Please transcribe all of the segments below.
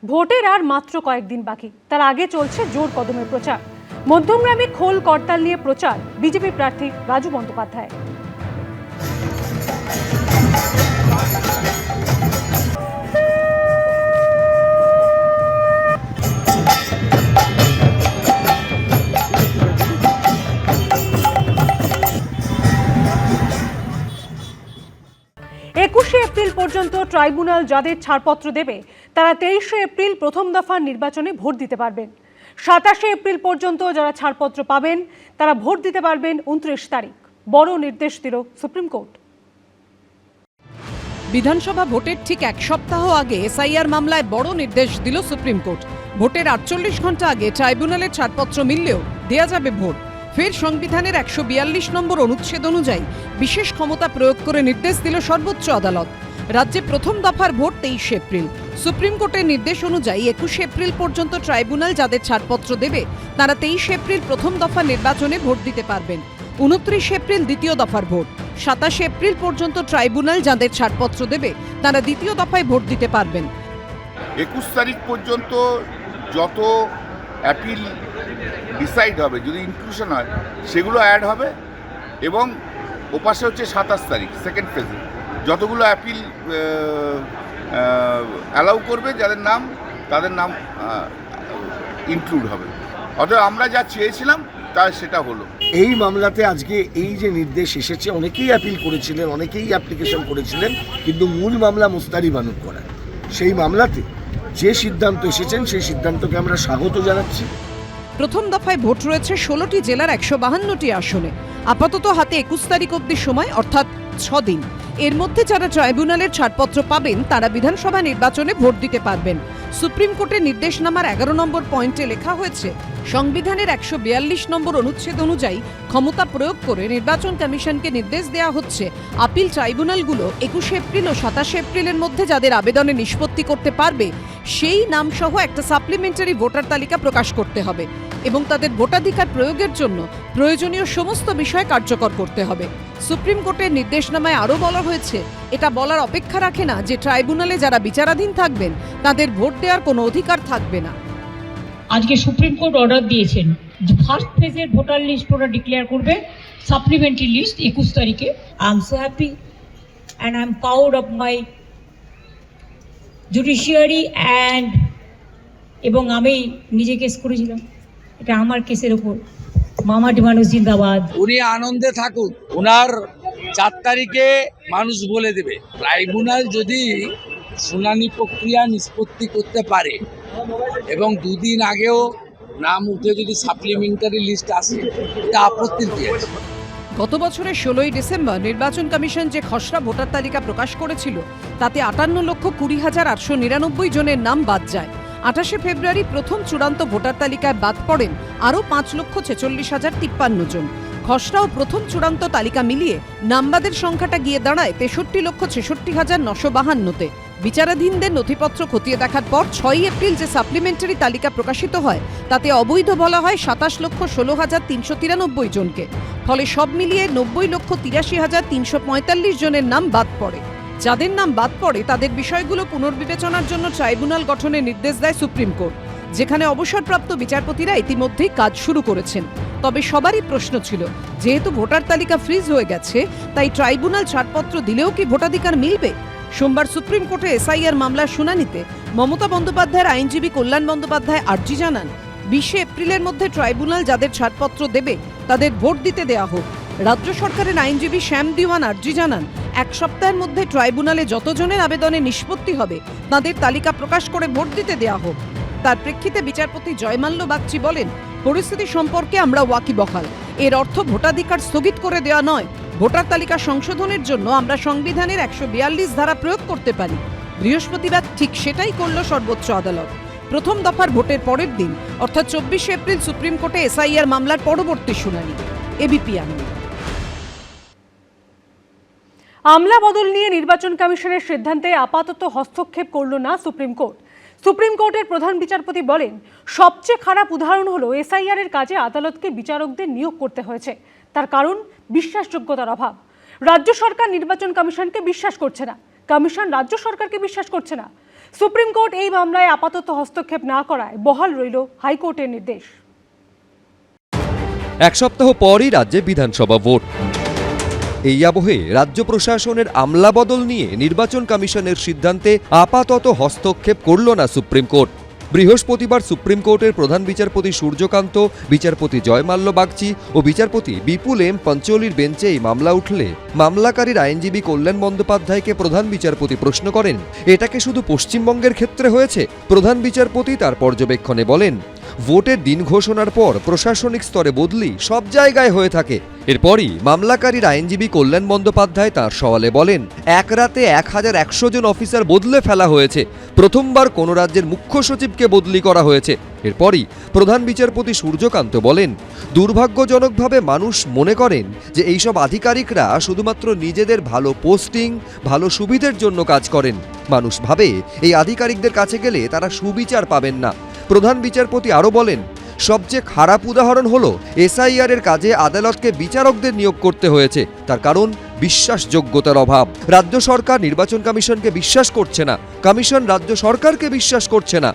ভোটের আর মাত্র কয়েকদিন বাকি, তার আগে চলছে জোর কদমে প্রচার। মধ্যমগ্রামে খোল করতাল নিয়ে প্রচার বিজেপি প্রার্থী রাজু বন্দ্যোপাধ্যায়। এপ্রিল পর্যন্ত ট্রাইব্যুনাল যাদের ছাড়পত্র দেবে তারা 23শে এপ্রিল প্রথম দফার নির্বাচনে ভোট দিতে পারবেন। 27শে এপ্রিল পর্যন্ত যারা ছাড়পত্র পাবেন তারা ভোট দিতে পারবেন 29 তারিখ। বড় নির্দেশ দিল সুপ্রিম কোর্ট। বিধানসভা ভোটের ঠিক এক সপ্তাহ আগে এসআইআর মামলায় বড় নির্দেশ দিল সুপ্রিম কোর্ট। ভোটের 48 ঘন্টা আগে ট্রাইব্যুনালের ছাড়পত্র মিললেও দেয়া যাবে ভোট। ফের সংবিধানের 142 নম্বর অনুচ্ছেদ অনুযায়ী বিশেষ ক্ষমতা প্রয়োগ করে নির্দেশ দিল সর্বোচ্চ আদালত। রাজ্যে প্রথম দফার ভোট 23 এপ্রিল। সুপ্রিম কোর্টের নির্দেশ অনুযায়ী 21 এপ্রিল পর্যন্ত ট্রাইব্যুনাল যাদের ছাড়পত্র দেবে তারা 23 এপ্রিল প্রথম দফার নির্বাচনে ভোট দিতে পারবেন। 29 এপ্রিল দ্বিতীয় দফার ভোট। 27 এপ্রিল পর্যন্ত ট্রাইব্যুনাল যাদের ছাড়পত্র দেবে তারা দ্বিতীয় দফায় ভোট দিতে পারবেন। 21 তারিখ পর্যন্ত যত অ্যাপিল ডিসাইড হবে, যদি ইনক্লুশন হয় সেগুলো অ্যাড হবে, এবং ওপাশে হচ্ছে 27 তারিখ সেকেন্ড ফেজে যতগুলো অ্যাপিল অ্যালাউ করবে তাদের নাম ইনক্লুড হবে। অতএব আমরা যা চেয়েছিলাম তা সেটা হলো। এই মামলাতে আজকে এই যে নির্দেশ এসেছে, অনেকেই অ্যাপিল করেছিলেন, অনেকেই অ্যাপ্লিকেশন করেছিলেন, কিন্তু মূল মামলা মুস্তারি বানুর করা। সেই মামলাতে যে সিদ্ধান্ত এসেছেন সেই সিদ্ধান্তকে আমরা স্বাগত জানাচ্ছি। প্রথম দফায় ভোট রয়েছে 16টি জেলার 152টি আসনে। আপাতত হাতে 21 তারিখ অবধি সময়, অর্থাৎ 6 দিন। এর মধ্যে যারা ট্রাইব্যুনালের ছাড়পত্র পাবেন তারা বিধানসভা নির্বাচনে ভোট দিতে পারবেন। সুপ্রিম কোর্টের নির্দেশনামার 11 নম্বর পয়েন্টে লেখা হয়েছে, সংবিধানের 142 নম্বর অনুচ্ছেদ অনুযায়ী ক্ষমতা প্রয়োগ করে নির্বাচন কমিশনকে নির্দেশ দেওয়া হচ্ছে আপিল ট্রাইব্যুনালগুলো 21 এপ্রিল ও 27 এপ্রিলের মধ্যে যাদের আবেদনে নিষ্পত্তি করতে পারবে সেই নামসহ একটা সাপ্লিমেন্টারি ভোটার তালিকা প্রকাশ করতে হবে এবং তাদের ভোটাধিকার প্রয়োগের জন্য প্রয়োজনীয় সমস্ত বিষয় কার্যকর করতে হবে। সুপ্রিম কোর্টের নির্দেশনামায় আরও বলা হয়েছে, এটা বলার অপেক্ষা রাখে না যে ট্রাইব্যুনালে যারা বিচারাধীন থাকবেন তাদের ভোট দেওয়ার কোনো অধিকার থাকবে না। আজকে সুপ্রিম কোর্ট অর্ডার দিয়েছেন যে ফার্স্ট ফেজের ভোটার লিস্ট ওরা ডিক্লেয়ার করবে, সাপ্লিমেন্টারি লিস্ট 21 তারিখে। I am so happy and I am proud of my judiciary এবং আমি নিজে কেস করেছিলাম, এটা আমার কেসের ওপর। মামাটি মানুষ জিন্দাবাদ। উনি আনন্দে থাকুন, ওনার 4 তারিখে মানুষ বলে দেবে। ট্রাইব্যুনাল যদি শুনানি প্রক্রিয়া নিষ্পত্তি করতে পারে এবং 2 দিন আগেও নাম উঠে যদি সাপ্লিমেন্টারি লিস্ট আসে, এটা আপত্তির কি আছে? গত বছরের 16ই ডিসেম্বর নির্বাচন কমিশন যে খসড়া ভোটার তালিকা প্রকাশ করেছিল তাতে 58,20,899 জনের নাম বাদ যায়। 28শে ফেব্রুয়ারি প্রথম চূড়ান্ত ভোটার তালিকায় বাদ পড়েন আরও 5,46,053 জন। খসড়া ও প্রথম চূড়ান্ত তালিকা মিলিয়ে নামবাদের সংখ্যাটা গিয়ে দাঁড়ায় 63,66,952-তে। বিচারাধীনদের নথিপত্র খতিয়ে দেখার পর 6 এপ্রিল যে সাপ্লিমেন্টারি তালিকা প্রকাশিত হয় তাতে অবৈধ বলা হয় 27,16,393 জনকে। ফলে সব মিলিয়ে 90,83,345 জনের নাম বাদ পড়ে। যাদের নাম বাদ পড়ে তাদের বিষয়গুলো পুনর্বিবেচনার জন্য ট্রাইব্যুনাল গঠনের নির্দেশ দেয় সুপ্রিম কোর্ট, যেখানে অবসরপ্রাপ্ত বিচারপতিরা ইতিমধ্যেই কাজ শুরু করেছেন। তবে সবারই প্রশ্ন ছিল, যেহেতু ভোটার তালিকা ফ্রিজ হয়ে গেছে তাই ট্রাইব্যুনাল ছাড়পত্র দিলেও কি ভোটাধিকার মিলবে? সোমবার সুপ্রিম কোর্টে এসআইআর মামলার শুনানিতে মমতা বন্দ্যোপাধ্যায়ের আইনজীবী কল্যাণ বন্দ্যোপাধ্যায় আর্জি জানান, 20শে এপ্রিলের মধ্যে ট্রাইব্যুনাল যাদের ছাড়পত্র দেবে তাদের ভোট দিতে দেয়া হোক। রাজ্য সরকারের আইনজীবী শ্যাম দিওয়ান আর্জি জানান, 1 সপ্তাহের মধ্যে ট্রাইব্যুনালে যতজনের আবেদনে নিষ্পত্তি হবে তাদের তালিকা প্রকাশ করে ভোট দিতে দেয়া হোক। তার প্রেক্ষিতে বিচারপতি জয়মাল্য বাগচি বলেন, পরিস্থিতি সম্পর্কে আমরা ওয়াকিবহাল। এর অর্থ ভোটাধিকার স্থগিত করে দেওয়া নয়। ভোটার তালিকা সংশোধনের জন্য আমরা সংবিধানের 142 ধারা প্রয়োগ করতে পারি। বৃহস্পতিবার ঠিক সেটাই করল সর্বোচ্চ আদালত। প্রথম দফার ভোটের পরের দিন অর্থাৎ 24শে এপ্রিল সুপ্রিম কোর্টে এসআইআর মামলার পরবর্তী শুনানি। এবিপি আনন্দ। আমলা বদল নিয়ে নির্বাচন কমিশনের সিদ্ধান্তে আপাতত হস্তক্ষেপ করল না সুপ্রিম কোর্ট। সুপ্রিম কোর্টের প্রধান বিচারপতি বলেন, সবচেয়ে খারাপ উদাহরণ হলো এসআইআর এর কাজে আদালতকে বিচারকদের নিয়োগ করতে হয়েছে। তার কারণ বিশ্বাসযোগ্যতার অভাব। রাজ্য সরকার নির্বাচন কমিশনকে বিশ্বাস করছে না, কমিশন রাজ্য সরকারকে বিশ্বাস করছে না। সুপ্রিম কোর্ট এই মামলায় আপাতত হস্তক্ষেপ না করায় বহাল রইল হাইকোর্টের নির্দেশ। এক সপ্তাহ পরই রাজ্যে বিধানসভা ভোট। এই আবহে রাজ্য প্রশাসনের আমলাবদল নিয়ে নির্বাচন কমিশনের সিদ্ধান্তে আপাতত হস্তক্ষেপ করল না সুপ্রিম কোর্ট। বৃহস্পতিবার সুপ্রিম কোর্টের প্রধান বিচারপতি সূর্যকান্ত, বিচারপতি জয়মাল্য বাগচি ও বিচারপতি বিপুল এম পঞ্চলির বেঞ্চে এই মামলা উঠলে মামলাকারীর আইনজীবী কল্যাণ বন্দ্যোপাধ্যায়কে প্রধান বিচারপতি প্রশ্ন করেন, এটাকে শুধু পশ্চিমবঙ্গের ক্ষেত্রে হয়েছে? প্রধান বিচারপতি তার পর্যবেক্ষণে বলেন, ভোটের দিন ঘোষণার পর প্রশাসনিক স্তরে বদলি সব জায়গায় হয়ে থাকে। এরপরই মামলাকারীর আইনজীবী কল্যাণ বন্দ্যোপাধ্যায় তাঁর সওয়ালে বলেন, এক রাতে 1100 জন অফিসার বদলে ফেলা হয়েছে। প্রথমবার কোনো রাজ্যের মুখ্য সচিবকে বদলি করা হয়েছে। এরপরই প্রধান বিচারপতি সূর্যকান্ত বলেন, দুর্ভাগ্যজনকভাবে মানুষ মনে করেন যে এইসব আধিকারিকরা শুধুমাত্র নিজেদের ভালো পোস্টিং, ভালো সুবিধের জন্য কাজ করেন। মানুষ ভাবে এই আধিকারিকদের কাছে গেলে তারা সুবিচার পাবেন না। প্রধান বিচারপতি আরও বলেন, সবচেয়ে খারাপ উদাহরণ হলো এসআইআর এর কাজে আদালতকে বিচারকদের নিয়োগ করতে হয়েছে। তার কারণ বিশ্বাসযোগ্যতার অভাব। রাজ্য সরকার নির্বাচন কমিশনকে বিশ্বাস করছে না, কমিশন রাজ্য সরকারকে বিশ্বাস করছে না।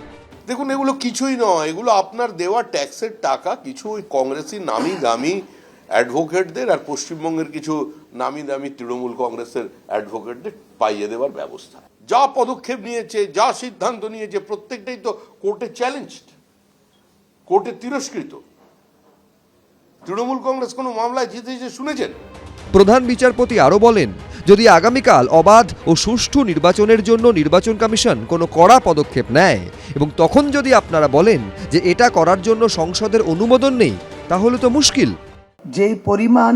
দেখুন, এগুলো কিছুই নয়, এগুলো আপনার দেওয়া ট্যাক্সের টাকা কিছু ওই কংগ্রেসি নামি দামি অ্যাডভোকেটদের আর পশ্চিমবঙ্গের কিছু নামি দামি তৃণমূল কংগ্রেসের অ্যাডভোকেটদের পাইয়ে দেওয়ার ব্যবস্থা। যা পদক্ষেপ নিয়েছে, যা সিদ্ধান্ত নিয়েছে, প্রত্যেকটাই তো কোর্টে চ্যালেঞ্জড, কোর্টে তিরস্কৃত। তৃণমূল কংগ্রেস কোনো মামলায় জিতেছে শুনেছেন? প্রধান বিচারপতি আরও বলেন, যদি আগামীকাল অবাধ ও সুষ্ঠু নির্বাচনের জন্য নির্বাচন কমিশন কোনো কড়া পদক্ষেপ নেয় এবং তখন যদি আপনারা বলেন যে এটা করার জন্য সংসদের অনুমোদন নেই, তাহলে তো মুশকিল। যে পরিমাণ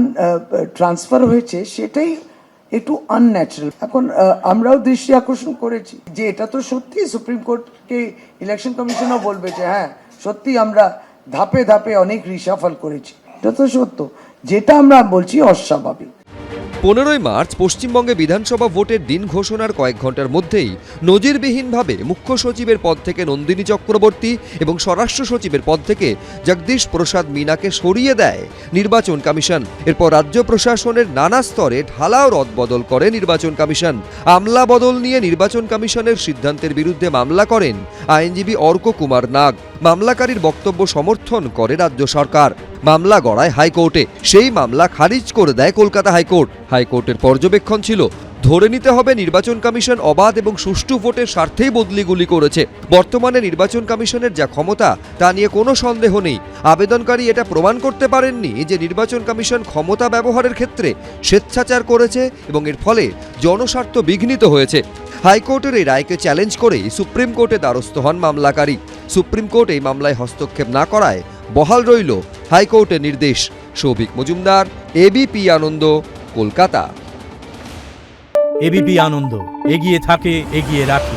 ট্রান্সফার হয়েছে সেটাই একটু আনন্যাচারাল। এখন আমরাও দৃষ্টি আকর্ষণ করেছি যে এটা তো সত্যি সুপ্রিম কোর্টকে ইলেকশন কমিশনও বলবে যে হ্যাঁ সত্যি আমরা ধাপে ধাপে অনেক রিশাফল করেছি, এটা তো সত্য। যেটা আমরা বলছি অস্বাভাবিক। 15ই মার্চ পশ্চিমবঙ্গে বিধানসভা ভোটের দিন ঘোষণার কয়েক ঘন্টার মধ্যেই নজিরবিহীনভাবে মুখ্য সচিবের পদ থেকে নন্দিনী চক্রবর্তী এবং স্বরাষ্ট্র সচিবের পদ থেকে জগদীশ প্রসাদ মিনাকে সরিয়ে দেয় নির্বাচন কমিশন। এরপর রাজ্য প্রশাসনের নানা স্তরে ঢালাও রদবদল করে নির্বাচন কমিশন। আমলা বদল নিয়ে নির্বাচন কমিশনের সিদ্ধান্তের বিরুদ্ধে মামলা করেন আইনজীবী অর্ক কুমার নাগ। মামলাকারীর বক্তব্য সমর্থন করে রাজ্য সরকার। মামলা গড়ায় হাইকোর্টে। সেই মামলা খারিজ করে দেয় কলকাতা হাইকোর্ট। হাইকোর্টের পর্যবেক্ষণ ছিল, ধরে নিতে হবে নির্বাচন কমিশন অবাধ এবং সুষ্ঠু ভোটের স্বার্থেই বদলিগুলি করেছে। বর্তমানে নির্বাচন কমিশনের যা ক্ষমতা তা নিয়ে কোনো সন্দেহ নেই। আবেদনকারী এটা প্রমাণ করতে পারেননি যে নির্বাচন কমিশন ক্ষমতা ব্যবহারের ক্ষেত্রে স্বেচ্ছাচার করেছে এবং এর ফলে জনস্বার্থ বিঘ্নিত হয়েছে। হাইকোর্টের এই রায়কে চ্যালেঞ্জ করেই সুপ্রিম কোর্টে দ্বারস্থ হন মামলাকারী। সুপ্রিম কোর্ট এই মামলায় হস্তক্ষেপ না করায় বহাল রইল হাইকোর্টের নির্দেশ। সৌভিক মজুমদার, এবিপি আনন্দ, কলকাতা। এবিপি আনন্দ, এগিয়ে থাকে, এগিয়ে রাখে।